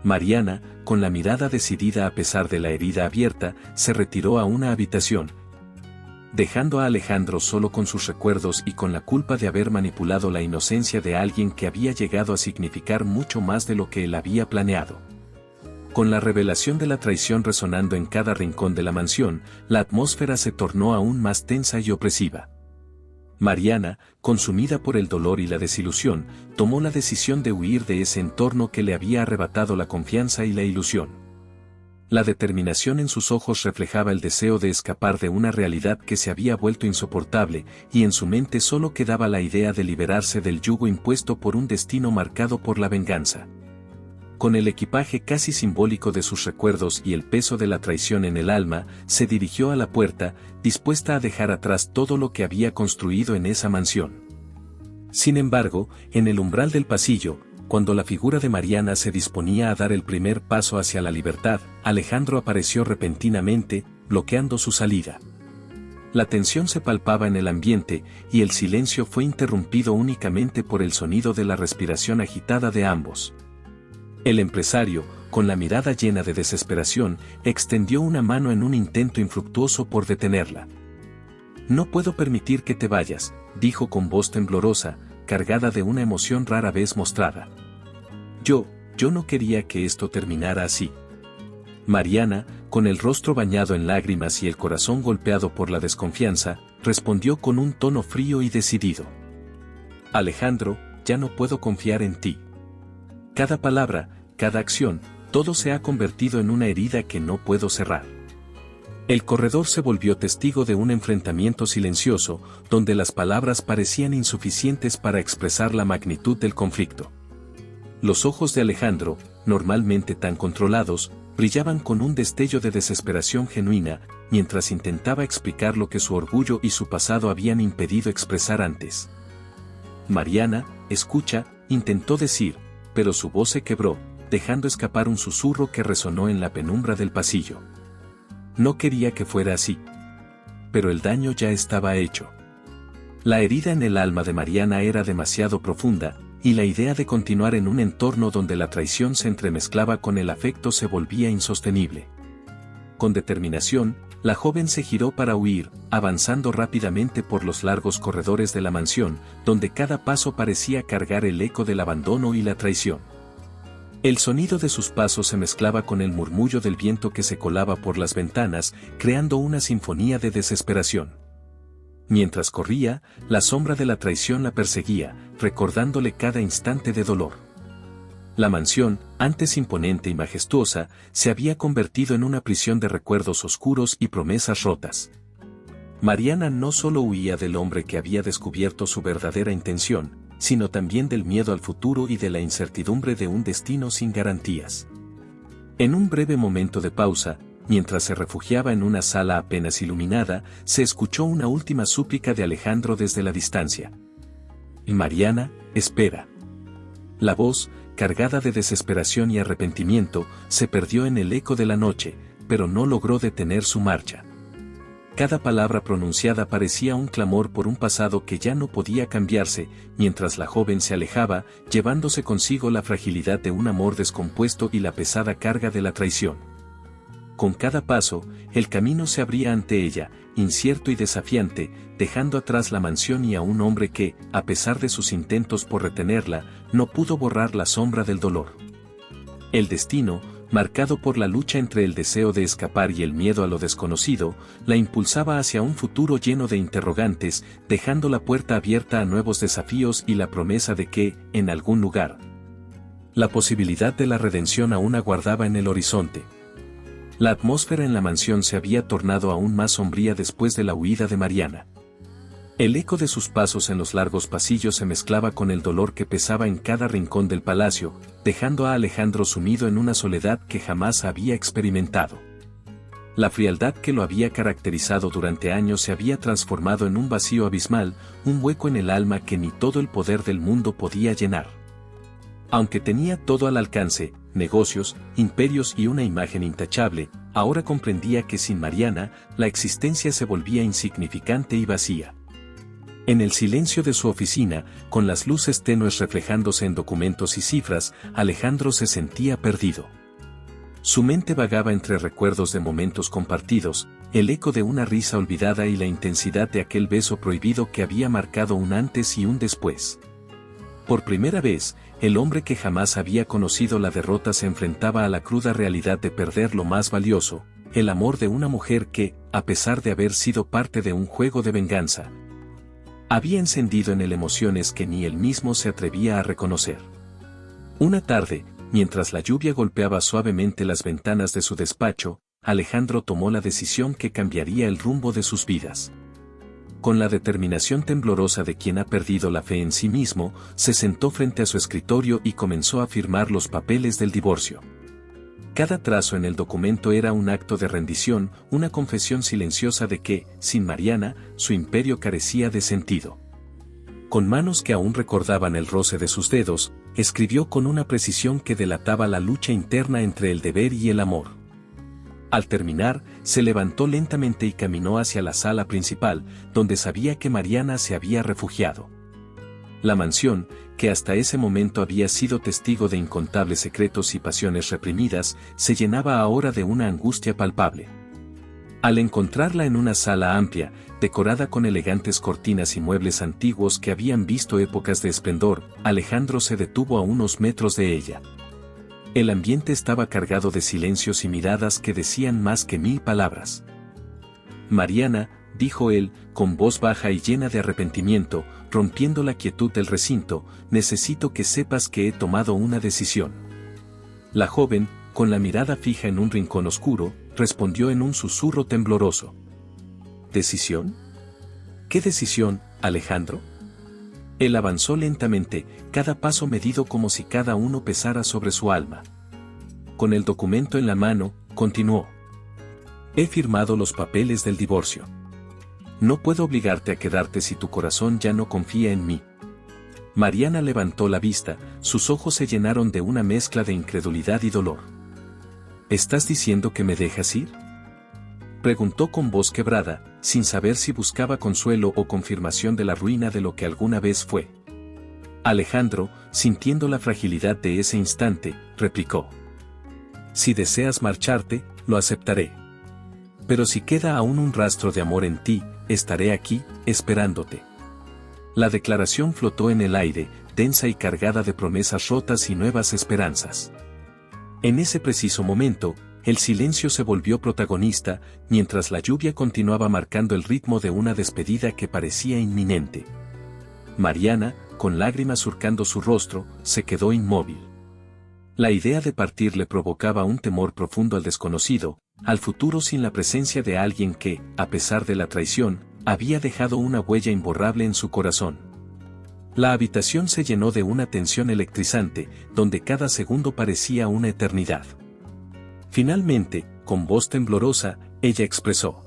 Mariana, con la mirada decidida a pesar de la herida abierta, se retiró a una habitación, dejando a Alejandro solo con sus recuerdos y con la culpa de haber manipulado la inocencia de alguien que había llegado a significar mucho más de lo que él había planeado. Con la revelación de la traición resonando en cada rincón de la mansión, la atmósfera se tornó aún más tensa y opresiva. Mariana, consumida por el dolor y la desilusión, tomó la decisión de huir de ese entorno que le había arrebatado la confianza y la ilusión. La determinación en sus ojos reflejaba el deseo de escapar de una realidad que se había vuelto insoportable, y en su mente solo quedaba la idea de liberarse del yugo impuesto por un destino marcado por la venganza. Con el equipaje casi simbólico de sus recuerdos y el peso de la traición en el alma, se dirigió a la puerta, dispuesta a dejar atrás todo lo que había construido en esa mansión. Sin embargo, en el umbral del pasillo, cuando la figura de Mariana se disponía a dar el primer paso hacia la libertad, Alejandro apareció repentinamente, bloqueando su salida. La tensión se palpaba en el ambiente, y el silencio fue interrumpido únicamente por el sonido de la respiración agitada de ambos. El empresario, con la mirada llena de desesperación, extendió una mano en un intento infructuoso por detenerla. «No puedo permitir que te vayas», dijo con voz temblorosa, cargada de una emoción rara vez mostrada. Yo no quería que esto terminara así». Mariana, con el rostro bañado en lágrimas y el corazón golpeado por la desconfianza, respondió con un tono frío y decidido. «Alejandro, ya no puedo confiar en ti. Cada palabra, cada acción, todo se ha convertido en una herida que no puedo cerrar». El corredor se volvió testigo de un enfrentamiento silencioso, donde las palabras parecían insuficientes para expresar la magnitud del conflicto. Los ojos de Alejandro, normalmente tan controlados, brillaban con un destello de desesperación genuina, mientras intentaba explicar lo que su orgullo y su pasado habían impedido expresar antes. «Mariana, escucha», intentó decir, pero su voz se quebró, dejando escapar un susurro que resonó en la penumbra del pasillo. No quería que fuera así. Pero el daño ya estaba hecho. La herida en el alma de Mariana era demasiado profunda, y la idea de continuar en un entorno donde la traición se entremezclaba con el afecto se volvía insostenible. Con determinación, la joven se giró para huir, avanzando rápidamente por los largos corredores de la mansión, donde cada paso parecía cargar el eco del abandono y la traición. El sonido de sus pasos se mezclaba con el murmullo del viento que se colaba por las ventanas, creando una sinfonía de desesperación. Mientras corría, la sombra de la traición la perseguía, recordándole cada instante de dolor. La mansión, antes imponente y majestuosa, se había convertido en una prisión de recuerdos oscuros y promesas rotas. Mariana no solo huía del hombre que había descubierto su verdadera intención, sino también del miedo al futuro y de la incertidumbre de un destino sin garantías. En un breve momento de pausa, mientras se refugiaba en una sala apenas iluminada, se escuchó una última súplica de Alejandro desde la distancia. «Mariana, espera». La voz, cargada de desesperación y arrepentimiento, se perdió en el eco de la noche, pero no logró detener su marcha. Cada palabra pronunciada parecía un clamor por un pasado que ya no podía cambiarse, mientras la joven se alejaba, llevándose consigo la fragilidad de un amor descompuesto y la pesada carga de la traición. Con cada paso, el camino se abría ante ella, incierto y desafiante, dejando atrás la mansión y a un hombre que, a pesar de sus intentos por retenerla, no pudo borrar la sombra del dolor. El destino, marcado por la lucha entre el deseo de escapar y el miedo a lo desconocido, la impulsaba hacia un futuro lleno de interrogantes, dejando la puerta abierta a nuevos desafíos y la promesa de que, en algún lugar, la posibilidad de la redención aún aguardaba en el horizonte. La atmósfera en la mansión se había tornado aún más sombría después de la huida de Mariana. El eco de sus pasos en los largos pasillos se mezclaba con el dolor que pesaba en cada rincón del palacio, dejando a Alejandro sumido en una soledad que jamás había experimentado. La frialdad que lo había caracterizado durante años se había transformado en un vacío abismal, un hueco en el alma que ni todo el poder del mundo podía llenar. Aunque tenía todo al alcance, negocios, imperios y una imagen intachable, ahora comprendía que sin Mariana, la existencia se volvía insignificante y vacía. En el silencio de su oficina, con las luces tenues reflejándose en documentos y cifras, Alejandro se sentía perdido. Su mente vagaba entre recuerdos de momentos compartidos, el eco de una risa olvidada y la intensidad de aquel beso prohibido que había marcado un antes y un después. Por primera vez, el hombre que jamás había conocido la derrota se enfrentaba a la cruda realidad de perder lo más valioso, el amor de una mujer que, a pesar de haber sido parte de un juego de venganza, había encendido en él emociones que ni él mismo se atrevía a reconocer. Una tarde, mientras la lluvia golpeaba suavemente las ventanas de su despacho, Alejandro tomó la decisión que cambiaría el rumbo de sus vidas. Con la determinación temblorosa de quien ha perdido la fe en sí mismo, se sentó frente a su escritorio y comenzó a firmar los papeles del divorcio. Cada trazo en el documento era un acto de rendición, una confesión silenciosa de que, sin Mariana, su imperio carecía de sentido. Con manos que aún recordaban el roce de sus dedos, escribió con una precisión que delataba la lucha interna entre el deber y el amor. Al terminar, se levantó lentamente y caminó hacia la sala principal, donde sabía que Mariana se había refugiado. La mansión, que hasta ese momento había sido testigo de incontables secretos y pasiones reprimidas, se llenaba ahora de una angustia palpable. Al encontrarla en una sala amplia, decorada con elegantes cortinas y muebles antiguos que habían visto épocas de esplendor, Alejandro se detuvo a unos metros de ella. El ambiente estaba cargado de silencios y miradas que decían más que 1000 palabras. Mariana, dijo él, con voz baja y llena de arrepentimiento, rompiendo la quietud del recinto, necesito que sepas que he tomado una decisión. La joven, con la mirada fija en un rincón oscuro, respondió en un susurro tembloroso. ¿Decisión? ¿Qué decisión, Alejandro? Él avanzó lentamente, cada paso medido como si cada uno pesara sobre su alma. Con el documento en la mano, continuó. He firmado los papeles del divorcio. No puedo obligarte a quedarte si tu corazón ya no confía en mí. Mariana levantó la vista, sus ojos se llenaron de una mezcla de incredulidad y dolor. ¿Estás diciendo que me dejas ir? Preguntó con voz quebrada, sin saber si buscaba consuelo o confirmación de la ruina de lo que alguna vez fue. Alejandro, sintiendo la fragilidad de ese instante, replicó. Si deseas marcharte, lo aceptaré. Pero si queda aún un rastro de amor en ti, estaré aquí, esperándote. La declaración flotó en el aire, densa y cargada de promesas rotas y nuevas esperanzas. En ese preciso momento, el silencio se volvió protagonista, mientras la lluvia continuaba marcando el ritmo de una despedida que parecía inminente. Mariana, con lágrimas surcando su rostro, se quedó inmóvil. La idea de partir le provocaba un temor profundo al desconocido, al futuro sin la presencia de alguien que, a pesar de la traición, había dejado una huella imborrable en su corazón. La habitación se llenó de una tensión electrizante, donde cada segundo parecía una eternidad. Finalmente, con voz temblorosa, ella expresó.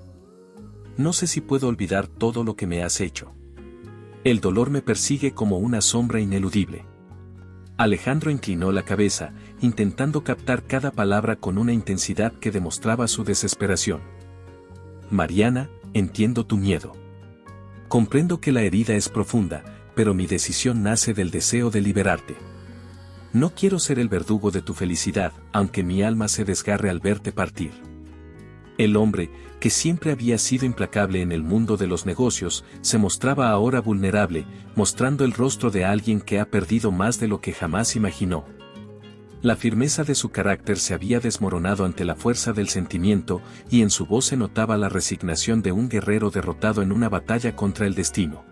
No sé si puedo olvidar todo lo que me has hecho. El dolor me persigue como una sombra ineludible. Alejandro inclinó la cabeza, intentando captar cada palabra con una intensidad que demostraba su desesperación. Mariana, entiendo tu miedo. Comprendo que la herida es profunda, pero mi decisión nace del deseo de liberarte. No quiero ser el verdugo de tu felicidad, aunque mi alma se desgarre al verte partir. El hombre, que siempre había sido implacable en el mundo de los negocios, se mostraba ahora vulnerable, mostrando el rostro de alguien que ha perdido más de lo que jamás imaginó. La firmeza de su carácter se había desmoronado ante la fuerza del sentimiento, y en su voz se notaba la resignación de un guerrero derrotado en una batalla contra el destino.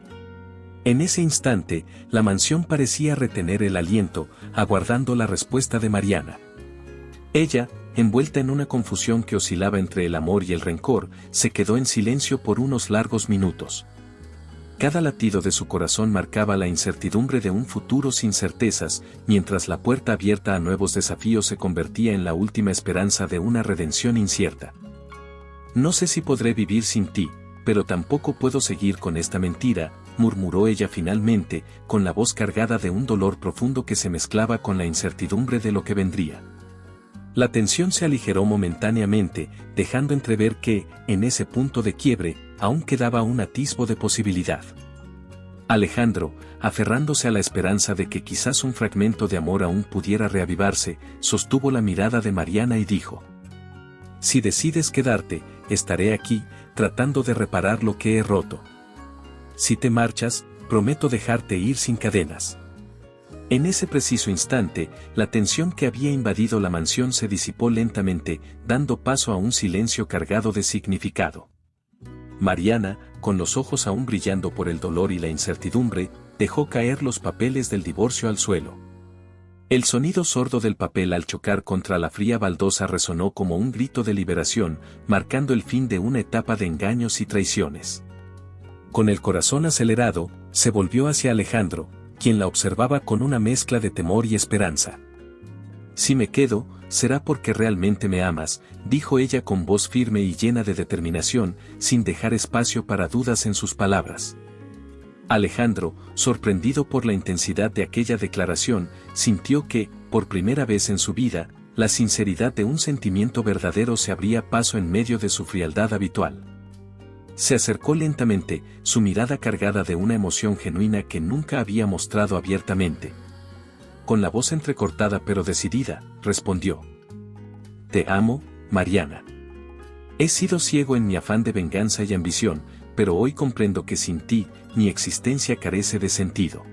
En ese instante, la mansión parecía retener el aliento, aguardando la respuesta de Mariana. Ella, envuelta en una confusión que oscilaba entre el amor y el rencor, se quedó en silencio por unos largos minutos. Cada latido de su corazón marcaba la incertidumbre de un futuro sin certezas, mientras la puerta abierta a nuevos desafíos se convertía en la última esperanza de una redención incierta. No sé si podré vivir sin ti, pero tampoco puedo seguir con esta mentira, murmuró ella finalmente, con la voz cargada de un dolor profundo que se mezclaba con la incertidumbre de lo que vendría. La tensión se aligeró momentáneamente, dejando entrever que, en ese punto de quiebre, aún quedaba un atisbo de posibilidad. Alejandro, aferrándose a la esperanza de que quizás un fragmento de amor aún pudiera reavivarse, sostuvo la mirada de Mariana y dijo: Si decides quedarte, estaré aquí, tratando de reparar lo que he roto. Si te marchas, prometo dejarte ir sin cadenas. En ese preciso instante, la tensión que había invadido la mansión se disipó lentamente, dando paso a un silencio cargado de significado. Mariana, con los ojos aún brillando por el dolor y la incertidumbre, dejó caer los papeles del divorcio al suelo. El sonido sordo del papel al chocar contra la fría baldosa resonó como un grito de liberación, marcando el fin de una etapa de engaños y traiciones. Con el corazón acelerado, se volvió hacia Alejandro, quien la observaba con una mezcla de temor y esperanza. «Si me quedo, será porque realmente me amas», dijo ella con voz firme y llena de determinación, sin dejar espacio para dudas en sus palabras. Alejandro, sorprendido por la intensidad de aquella declaración, sintió que, por primera vez en su vida, la sinceridad de un sentimiento verdadero se abría paso en medio de su frialdad habitual. Se acercó lentamente, su mirada cargada de una emoción genuina que nunca había mostrado abiertamente. Con la voz entrecortada pero decidida, respondió: «Te amo, Mariana. He sido ciego en mi afán de venganza y ambición, pero hoy comprendo que sin ti, mi existencia carece de sentido».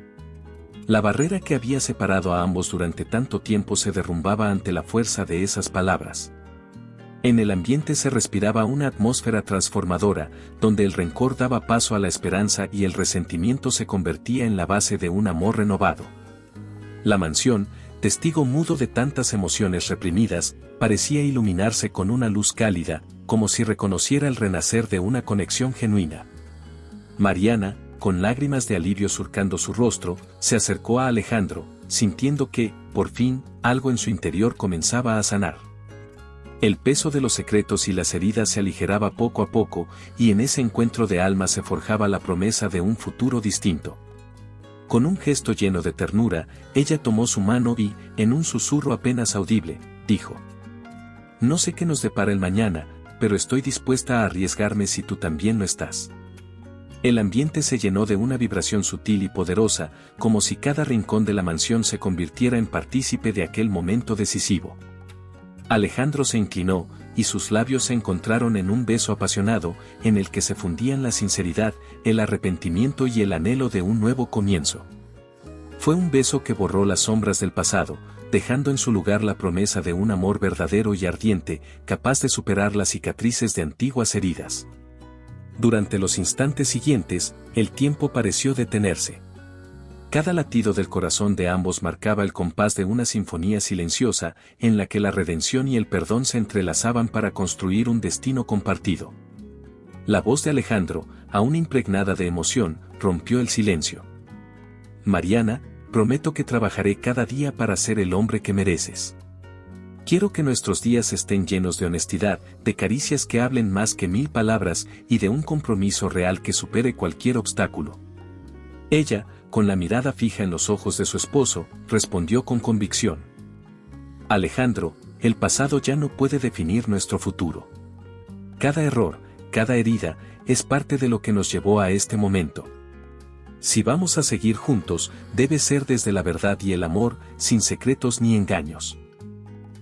La barrera que había separado a ambos durante tanto tiempo se derrumbaba ante la fuerza de esas palabras. En el ambiente se respiraba una atmósfera transformadora, donde el rencor daba paso a la esperanza y el resentimiento se convertía en la base de un amor renovado. La mansión, testigo mudo de tantas emociones reprimidas, parecía iluminarse con una luz cálida, como si reconociera el renacer de una conexión genuina. Mariana, con lágrimas de alivio surcando su rostro, se acercó a Alejandro, sintiendo que, por fin, algo en su interior comenzaba a sanar. El peso de los secretos y las heridas se aligeraba poco a poco, y en ese encuentro de almas se forjaba la promesa de un futuro distinto. Con un gesto lleno de ternura, ella tomó su mano y, en un susurro apenas audible, dijo: «No sé qué nos depara el mañana, pero estoy dispuesta a arriesgarme si tú también lo estás». El ambiente se llenó de una vibración sutil y poderosa, como si cada rincón de la mansión se convirtiera en partícipe de aquel momento decisivo. Alejandro se inclinó, y sus labios se encontraron en un beso apasionado, en el que se fundían la sinceridad, el arrepentimiento y el anhelo de un nuevo comienzo. Fue un beso que borró las sombras del pasado, dejando en su lugar la promesa de un amor verdadero y ardiente, capaz de superar las cicatrices de antiguas heridas. Durante los instantes siguientes, el tiempo pareció detenerse. Cada latido del corazón de ambos marcaba el compás de una sinfonía silenciosa, en la que la redención y el perdón se entrelazaban para construir un destino compartido. La voz de Alejandro, aún impregnada de emoción, rompió el silencio. «Mariana, prometo que trabajaré cada día para ser el hombre que mereces. Quiero que nuestros días estén llenos de honestidad, de caricias que hablen más que 1000 palabras y de un compromiso real que supere cualquier obstáculo». Ella, con la mirada fija en los ojos de su esposo, respondió con convicción: «Alejandro, el pasado ya no puede definir nuestro futuro. Cada error, cada herida, es parte de lo que nos llevó a este momento. Si vamos a seguir juntos, debe ser desde la verdad y el amor, sin secretos ni engaños».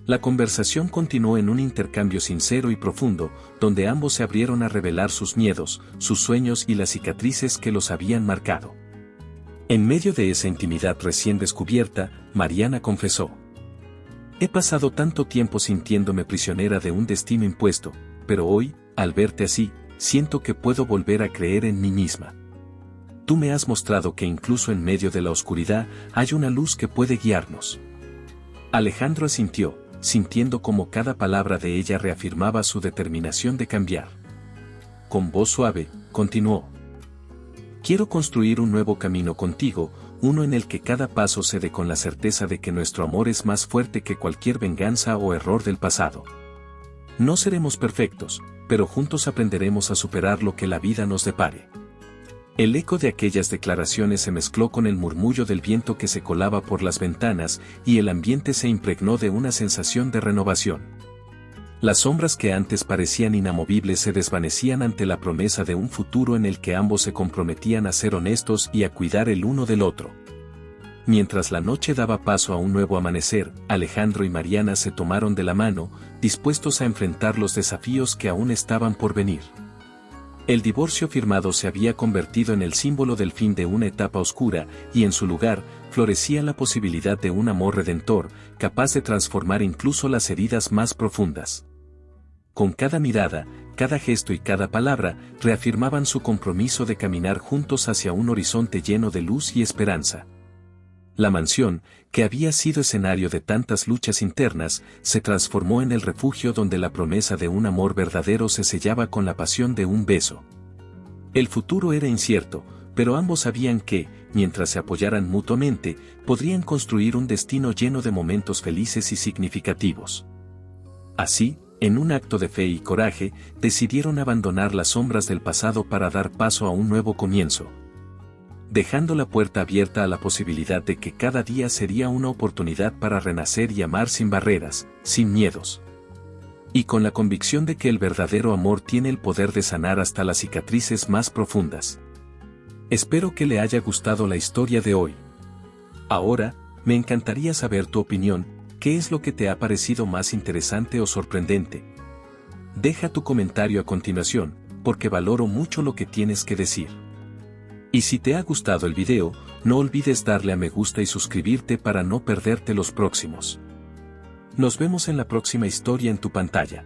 La conversación continuó en un intercambio sincero y profundo, donde ambos se abrieron a revelar sus miedos, sus sueños y las cicatrices que los habían marcado. En medio de esa intimidad recién descubierta, Mariana confesó: «He pasado tanto tiempo sintiéndome prisionera de un destino impuesto, pero hoy, al verte así, siento que puedo volver a creer en mí misma. Tú me has mostrado que incluso en medio de la oscuridad hay una luz que puede guiarnos». Alejandro asintió, sintiendo como cada palabra de ella reafirmaba su determinación de cambiar. Con voz suave, continuó: «Quiero construir un nuevo camino contigo, uno en el que cada paso se dé con la certeza de que nuestro amor es más fuerte que cualquier venganza o error del pasado. No seremos perfectos, pero juntos aprenderemos a superar lo que la vida nos depare». El eco de aquellas declaraciones se mezcló con el murmullo del viento que se colaba por las ventanas, y el ambiente se impregnó de una sensación de renovación. Las sombras que antes parecían inamovibles se desvanecían ante la promesa de un futuro en el que ambos se comprometían a ser honestos y a cuidar el uno del otro. Mientras la noche daba paso a un nuevo amanecer, Alejandro y Mariana se tomaron de la mano, dispuestos a enfrentar los desafíos que aún estaban por venir. El divorcio firmado se había convertido en el símbolo del fin de una etapa oscura, y en su lugar, florecía la posibilidad de un amor redentor, capaz de transformar incluso las heridas más profundas. Con cada mirada, cada gesto y cada palabra, reafirmaban su compromiso de caminar juntos hacia un horizonte lleno de luz y esperanza. La mansión, que había sido escenario de tantas luchas internas, se transformó en el refugio donde la promesa de un amor verdadero se sellaba con la pasión de un beso. El futuro era incierto, pero ambos sabían que, mientras se apoyaran mutuamente, podrían construir un destino lleno de momentos felices y significativos. Así, en un acto de fe y coraje, decidieron abandonar las sombras del pasado para dar paso a un nuevo comienzo, dejando la puerta abierta a la posibilidad de que cada día sería una oportunidad para renacer y amar sin barreras, sin miedos. Y con la convicción de que el verdadero amor tiene el poder de sanar hasta las cicatrices más profundas. Espero que le haya gustado la historia de hoy. Ahora, me encantaría saber tu opinión. ¿Qué es lo que te ha parecido más interesante o sorprendente? Deja tu comentario a continuación, porque valoro mucho lo que tienes que decir. Y si te ha gustado el video, no olvides darle a me gusta y suscribirte para no perderte los próximos. Nos vemos en la próxima historia en tu pantalla.